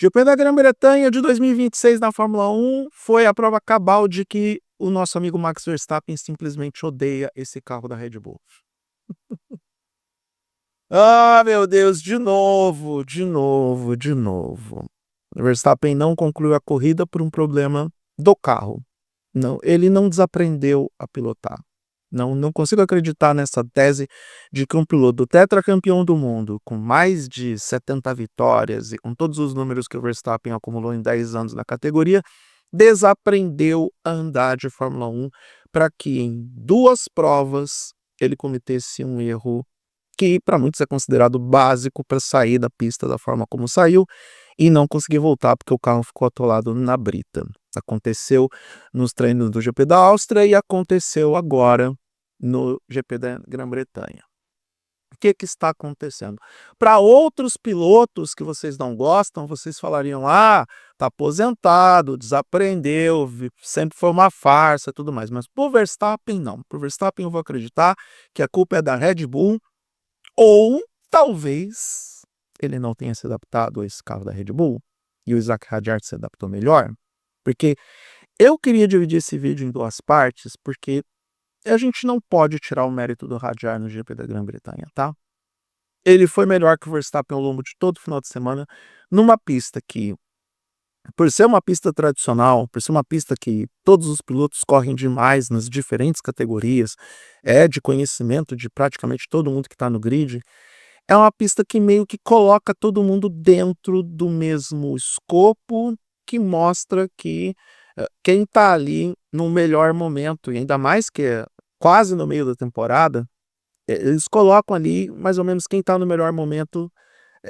GP da Grã-Bretanha de 2026 na Fórmula 1 foi a prova cabal de que o nosso amigo Max Verstappen simplesmente odeia esse carro da Red Bull. Ah, meu Deus, de novo, de novo, de novo. O Verstappen não concluiu a corrida por um problema do carro. Não, ele não desaprendeu a pilotar. Não consigo acreditar nessa tese de que um piloto tetracampeão do mundo, com mais de 70 vitórias e com todos os números que o Verstappen acumulou em 10 anos na categoria, desaprendeu a andar de Fórmula 1 para que em 2 provas ele cometesse um erro que para muitos é considerado básico para sair da pista da forma como saiu e não conseguir voltar porque o carro ficou atolado na brita. Aconteceu nos treinos do GP da Áustria e aconteceu agora no GP da Grã-Bretanha. O que está acontecendo? Para outros pilotos que vocês não gostam, vocês falariam: ah, tá aposentado, desaprendeu, sempre foi uma farsa, tudo mais. Mas por Verstappen, não. Por Verstappen eu vou acreditar que a culpa é da Red Bull, ou talvez ele não tenha se adaptado a esse carro da Red Bull e o Isaac Hadjar se adaptou melhor. Porque eu queria dividir esse vídeo em 2 partes, porque a gente não pode tirar o mérito do Hadjar no GP da Grã-Bretanha, tá? Ele foi melhor que o Verstappen ao longo de todo o final de semana, numa pista que, por ser uma pista tradicional, por ser uma pista que todos os pilotos correm demais nas diferentes categorias, é de conhecimento de praticamente todo mundo que está no grid, é uma pista que meio que coloca todo mundo dentro do mesmo escopo, que mostra que quem está ali no melhor momento, e ainda mais que é quase no meio da temporada, eles colocam ali mais ou menos quem está no melhor momento.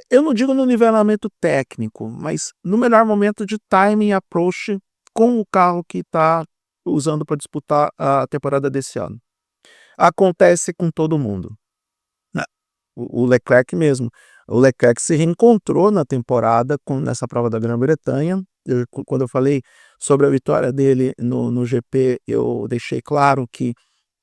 Eu não digo no nivelamento técnico, mas no melhor momento de timing approach com o carro que está usando para disputar a temporada desse ano. Acontece com todo mundo. O Leclerc mesmo. O Leclerc se reencontrou na temporada nessa prova da Grã-Bretanha. Quando eu falei sobre a vitória dele no GP, eu deixei claro que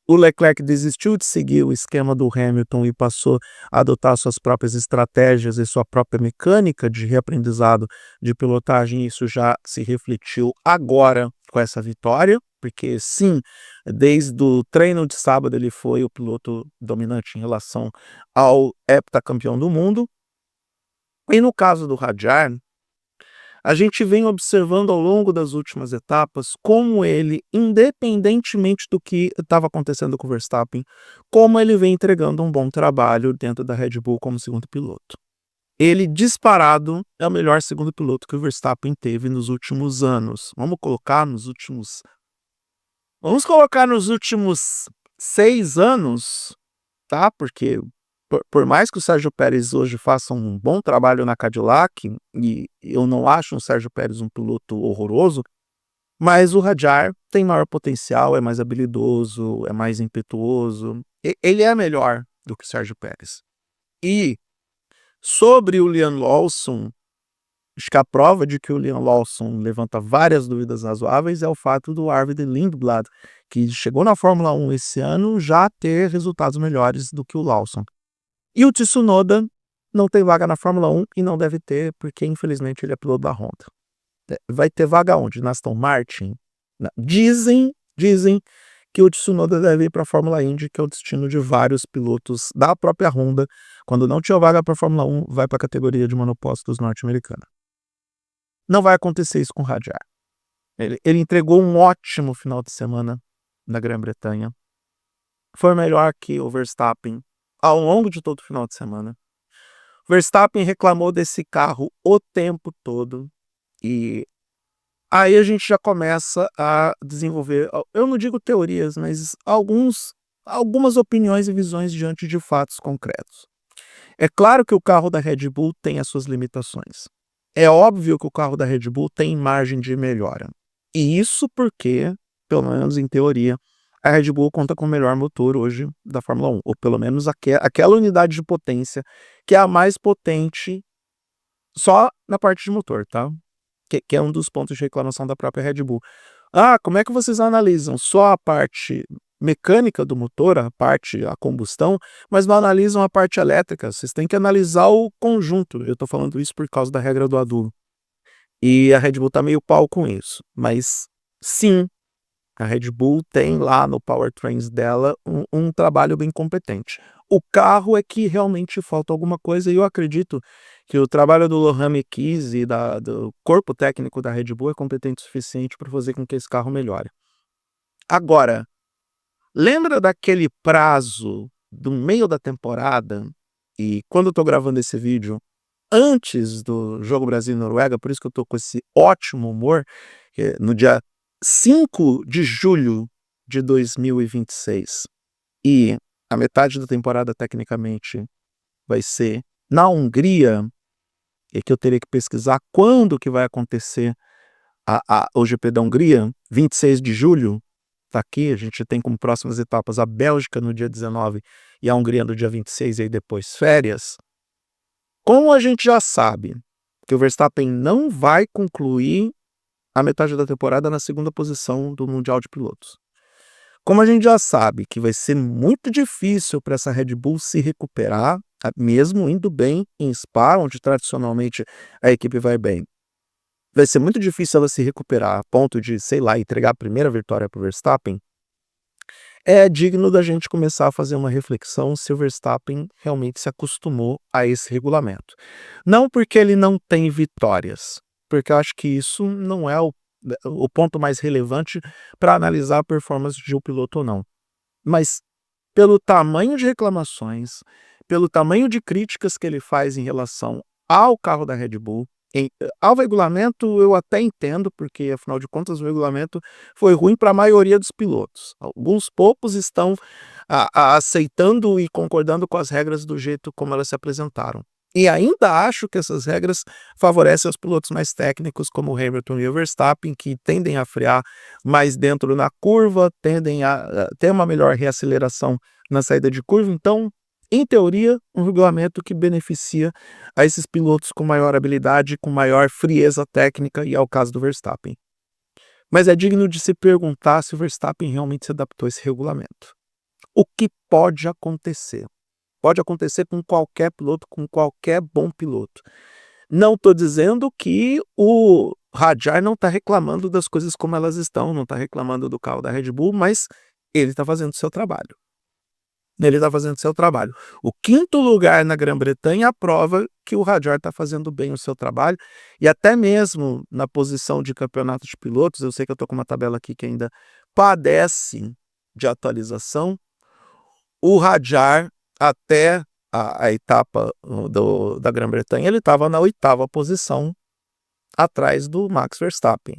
o Leclerc desistiu de seguir o esquema do Hamilton e passou a adotar suas próprias estratégias e sua própria mecânica de reaprendizado de pilotagem. Isso já se refletiu agora com essa vitória, porque sim, desde o treino de sábado ele foi o piloto dominante em relação ao heptacampeão do mundo. E no caso do Hadjar, a gente vem observando ao longo das últimas etapas como ele, independentemente do que estava acontecendo com o Verstappen, como ele vem entregando um bom trabalho dentro da Red Bull como segundo piloto. Ele, disparado, é o melhor segundo piloto que o Verstappen teve nos últimos anos. Vamos colocar nos últimos 6 anos, tá? Porque por mais que o Sérgio Pérez hoje faça um bom trabalho na Cadillac, e eu não acho o Sérgio Pérez um piloto horroroso, mas o Hadjar tem maior potencial, é mais habilidoso, é mais impetuoso. Ele é melhor do que o Sérgio Pérez. E sobre o Liam Lawson, acho que a prova de que o Liam Lawson levanta várias dúvidas razoáveis é o fato do Arvid Lindblad, que chegou na Fórmula 1 esse ano, já ter resultados melhores do que o Lawson. E o Tsunoda não tem vaga na Fórmula 1 e não deve ter, porque infelizmente ele é piloto da Honda. Vai ter vaga onde? Na Aston Martin? Dizem que o Tsunoda deve ir para a Fórmula Indy, que é o destino de vários pilotos da própria Honda. Quando não tiver vaga para a Fórmula 1, vai para a categoria de monopostos norte-americana. Não vai acontecer isso com o Hadjar. Ele entregou um ótimo final de semana na Grã-Bretanha. Foi melhor que o Verstappen ao longo de todo o final de semana. Verstappen reclamou desse carro o tempo todo. E aí a gente já começa a desenvolver, eu não digo teorias, mas algumas opiniões e visões diante de fatos concretos. É claro que o carro da Red Bull tem as suas limitações. É óbvio que o carro da Red Bull tem margem de melhora. E isso porque, pelo menos em teoria, a Red Bull conta com o melhor motor hoje da Fórmula 1. Ou pelo menos aquela unidade de potência que é a mais potente só na parte de motor, tá? Que é um dos pontos de reclamação da própria Red Bull. Ah, como é que vocês analisam só a parte mecânica do motor, a combustão, mas não analisam a parte elétrica? Vocês têm que analisar o conjunto. Eu estou falando isso por causa da regra do adubo. E a Red Bull tá meio pau com isso. Mas sim, a Red Bull tem lá no powertrains dela um trabalho bem competente. O carro é que realmente falta alguma coisa e eu acredito que o trabalho do Lohan Mekies e do corpo técnico da Red Bull é competente o suficiente para fazer com que esse carro melhore. Agora, lembra daquele prazo do meio da temporada? E quando eu tô gravando esse vídeo, antes do jogo Brasil e Noruega, por isso que eu tô com esse ótimo humor, no dia 5 de julho de 2026, e a metade da temporada tecnicamente vai ser na Hungria, e que eu teria que pesquisar quando que vai acontecer o GP da Hungria, 26 de julho, tá aqui, a gente tem como próximas etapas a Bélgica no dia 19 e a Hungria no dia 26 e aí depois férias. Como a gente já sabe que o Verstappen não vai concluir a metade da temporada na segunda posição do Mundial de Pilotos. Como a gente já sabe que vai ser muito difícil para essa Red Bull se recuperar, mesmo indo bem em Spa, onde tradicionalmente a equipe vai bem, vai ser muito difícil ela se recuperar a ponto de, sei lá, entregar a primeira vitória para o Verstappen. É digno da gente começar a fazer uma reflexão se o Verstappen realmente se acostumou a esse regulamento. Não porque ele não tem vitórias, porque eu acho que isso não é o ponto mais relevante para analisar a performance de um piloto ou não. Mas pelo tamanho de reclamações, pelo tamanho de críticas que ele faz em relação ao carro da Red Bull, ao regulamento eu até entendo, porque afinal de contas o regulamento foi ruim para a maioria dos pilotos. Alguns poucos estão aceitando e concordando com as regras do jeito como elas se apresentaram. E ainda acho que essas regras favorecem os pilotos mais técnicos, como o Hamilton e o Verstappen, que tendem a frear mais dentro na curva, tendem a ter uma melhor reaceleração na saída de curva. Então, em teoria, um regulamento que beneficia a esses pilotos com maior habilidade, com maior frieza técnica, e é o caso do Verstappen. Mas é digno de se perguntar se o Verstappen realmente se adaptou a esse regulamento. O que pode acontecer? Pode acontecer com qualquer piloto, com qualquer bom piloto. Não estou dizendo que o Hadjar não está reclamando das coisas como elas estão, não está reclamando do carro da Red Bull, mas ele está fazendo o seu trabalho. Ele está fazendo o seu trabalho. O 5º lugar na Grã-Bretanha prova que o Hadjar está fazendo bem o seu trabalho, e até mesmo na posição de campeonato de pilotos, eu sei que eu estou com uma tabela aqui que ainda padece de atualização, o Hadjar, até a etapa da Grã-Bretanha, ele estava na 8ª posição, atrás do Max Verstappen.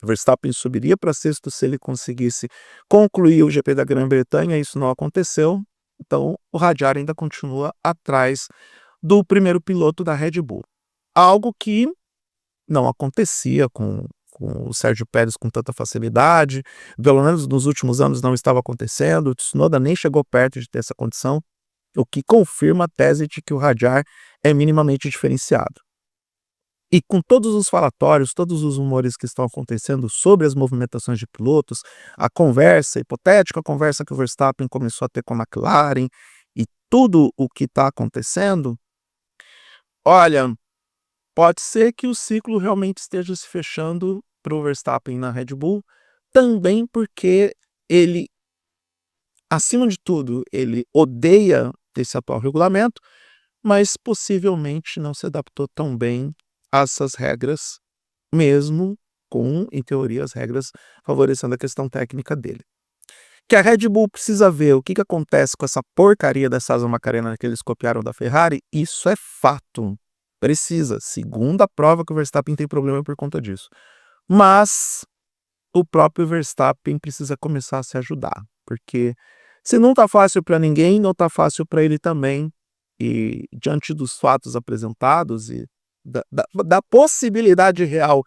O Verstappen subiria para 6º se ele conseguisse concluir o GP da Grã-Bretanha, isso não aconteceu, então o Hadjar ainda continua atrás do primeiro piloto da Red Bull. Algo que não acontecia com o Sérgio Pérez com tanta facilidade, pelo menos nos últimos anos não estava acontecendo, o Tsunoda nem chegou perto de ter essa condição, o que confirma a tese de que o Hadjar é minimamente diferenciado. E com todos os falatórios, todos os rumores que estão acontecendo sobre as movimentações de pilotos, a conversa, a hipotética conversa que o Verstappen começou a ter com a McLaren e tudo o que está acontecendo, olha, pode ser que o ciclo realmente esteja se fechando para o Verstappen na Red Bull, também porque ele, acima de tudo, ele odeia esse atual regulamento, mas possivelmente não se adaptou tão bem a essas regras, mesmo com, em teoria, as regras favorecendo a questão técnica dele. Que a Red Bull precisa ver o que acontece com essa porcaria dessa asa Macarena que eles copiaram da Ferrari, isso é fato. Precisa. Segunda prova que o Verstappen tem problema por conta disso. Mas o próprio Verstappen precisa começar a se ajudar, porque se não tá fácil para ninguém, não tá fácil para ele também. E diante dos fatos apresentados e da possibilidade real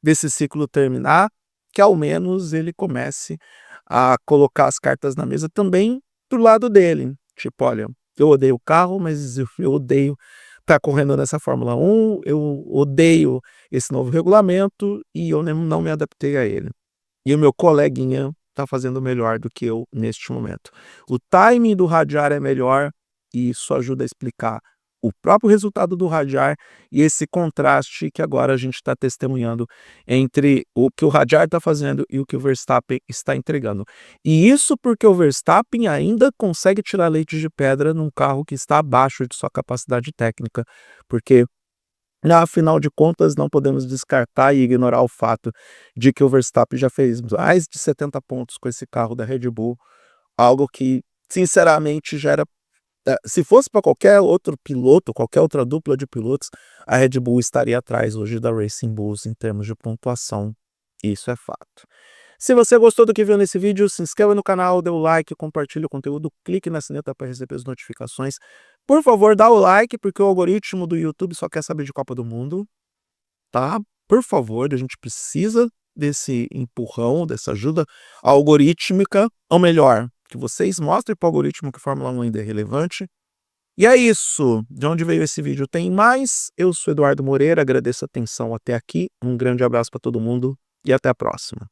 desse ciclo terminar, que ao menos ele comece a colocar as cartas na mesa também do lado dele. Tipo, olha, eu odeio o carro, mas eu odeio estar correndo nessa Fórmula 1, eu odeio esse novo regulamento e eu não me adaptei a ele. E o meu coleguinha está fazendo melhor do que eu neste momento. O timing do Hadjar é melhor e isso ajuda a explicar o próprio resultado do radar e esse contraste que agora a gente está testemunhando entre o que o radar está fazendo e o que o Verstappen está entregando. E isso porque o Verstappen ainda consegue tirar leite de pedra num carro que está abaixo de sua capacidade técnica, porque afinal de contas, não podemos descartar e ignorar o fato de que o Verstappen já fez mais de 70 pontos com esse carro da Red Bull, algo que, sinceramente, já era se fosse para qualquer outro piloto, qualquer outra dupla de pilotos, a Red Bull estaria atrás hoje da Racing Bulls em termos de pontuação. Isso é fato. Se você gostou do que viu nesse vídeo, se inscreva no canal, dê o like, compartilhe o conteúdo, clique na sineta para receber as notificações. Por favor, dá o like, porque o algoritmo do YouTube só quer saber de Copa do Mundo, tá? Por favor, a gente precisa desse empurrão, dessa ajuda algorítmica, ou melhor, que vocês mostrem para o algoritmo que a Fórmula 1 ainda é relevante. E é isso. De onde veio esse vídeo tem mais. Eu sou Eduardo Moreira, agradeço a atenção até aqui. Um grande abraço para todo mundo e até a próxima.